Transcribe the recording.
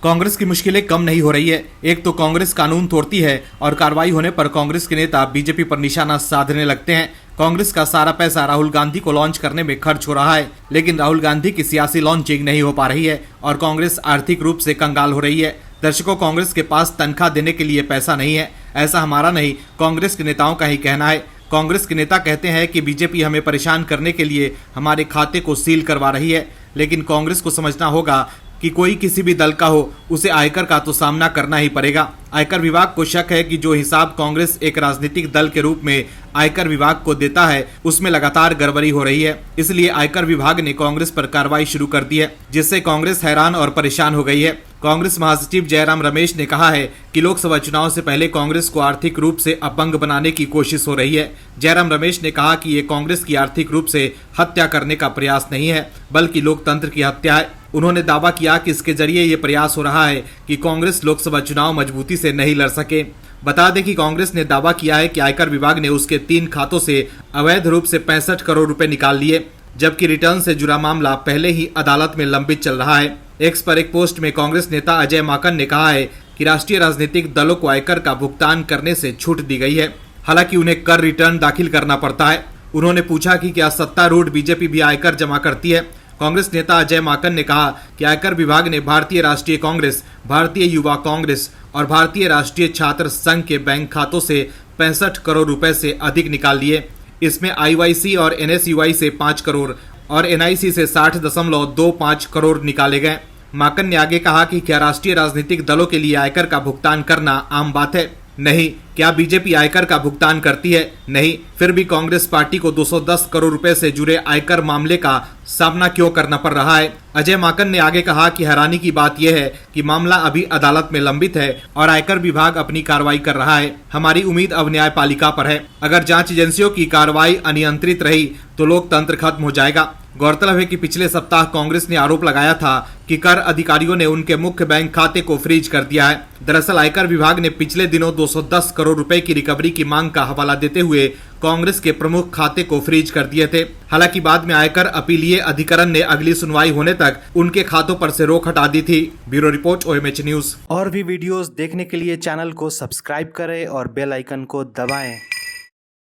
कांग्रेस की मुश्किलें कम नहीं हो रही है। एक तो कांग्रेस कानून तोड़ती है और कार्रवाई होने पर कांग्रेस के नेता बीजेपी पर निशाना साधने लगते हैं। कांग्रेस का सारा पैसा राहुल गांधी को लॉन्च करने में खर्च हो रहा है, लेकिन राहुल गांधी की सियासी लॉन्चिंग नहीं हो पा रही है और कांग्रेस आर्थिक रूप से कंगाल हो रही है। दर्शकों, कांग्रेस के पास तनख्वाह देने के लिए पैसा नहीं है, ऐसा हमारा नहीं, कांग्रेस के नेताओं का ही कहना है। कांग्रेस के नेता कहते हैं कि बीजेपी हमें परेशान करने के लिए हमारे खाते को सील करवा रही है, लेकिन कांग्रेस को समझना होगा कि कोई किसी भी दल का हो, उसे आयकर का तो सामना करना ही पड़ेगा। आयकर विभाग को शक है कि जो हिसाब कांग्रेस एक राजनीतिक दल के रूप में आयकर विभाग को देता है, उसमें लगातार गड़बड़ी हो रही है। इसलिए आयकर विभाग ने कांग्रेस पर कार्रवाई शुरू कर दी है, जिससे कांग्रेस हैरान और परेशान हो गई है। कांग्रेस महासचिव जयराम रमेश ने कहा है कि लोकसभा चुनाव से पहले कांग्रेस को आर्थिक रूप से अपंग बनाने की कोशिश हो रही है। जयराम रमेश ने कहा कि ये कांग्रेस की आर्थिक रूप से हत्या करने का प्रयास नहीं है, बल्कि लोकतंत्र की हत्या है। उन्होंने दावा किया कि इसके जरिए ये प्रयास हो रहा है कि कांग्रेस लोकसभा चुनाव मजबूती से नहीं लड़ सके। बता दें कि कांग्रेस ने दावा किया है कि आयकर विभाग ने उसके 3 खातों से अवैध रूप से 65 करोड़ रुपए निकाल लिए, जबकि रिटर्न से जुड़ा मामला पहले ही अदालत में लंबित चल रहा है। एक्स पर एक पोस्ट में कांग्रेस नेता अजय माकन ने कहा है कि राष्ट्रीय राजनीतिक दलों को आयकर का भुगतान करने से छूट दी गई है, हालांकि उन्हें कर रिटर्न दाखिल करना पड़ता है। उन्होंने पूछा कि क्या सत्तारूढ़ बीजेपी भी आयकर जमा करती है। कांग्रेस नेता अजय माकन ने कहा कि आयकर विभाग ने भारतीय राष्ट्रीय कांग्रेस, भारतीय युवा कांग्रेस और भारतीय राष्ट्रीय छात्र संघ के बैंक खातों से 65 करोड़ रुपए से अधिक निकाल लिए। इसमें आईवाईसी और एनएसयूआई से 5 करोड़ और एनआईसी से 60.25 करोड़ निकाले गए। माकन ने आगे कहा कि क्या राष्ट्रीय राजनीतिक दलों के लिए आयकर का भुगतान करना आम बात है? नहीं। क्या बीजेपी आयकर का भुगतान करती है? नहीं। फिर भी कांग्रेस पार्टी को 210 करोड़ रुपए से जुड़े आयकर मामले का सामना क्यों करना पड़ रहा है? अजय माकन ने आगे कहा कि हैरानी की बात यह है कि मामला अभी अदालत में लंबित है और आयकर विभाग अपनी कार्रवाई कर रहा है। हमारी उम्मीद अब न्यायपालिका पर है। अगर जांच एजेंसियों की कार्रवाई अनियंत्रित रही तो लोकतंत्र खत्म हो जाएगा। गौरतलब है कि पिछले सप्ताह कांग्रेस ने आरोप लगाया था कि कर अधिकारियों ने उनके मुख्य बैंक खाते को फ्रीज कर दिया है। दरअसल आयकर विभाग ने पिछले दिनों 210 करोड़ रुपए की रिकवरी की मांग का हवाला देते हुए कांग्रेस के प्रमुख खाते को फ्रीज कर दिए थे। हालांकि बाद में आयकर अपीलीय अधिकरण ने अगली सुनवाई होने तक उनके खातों पर से रोक हटा दी थी। Bureau report, OMH news. और भी वीडियोस देखने के लिए चैनल को सब्सक्राइब करें और बेल आइकन को दबाएं।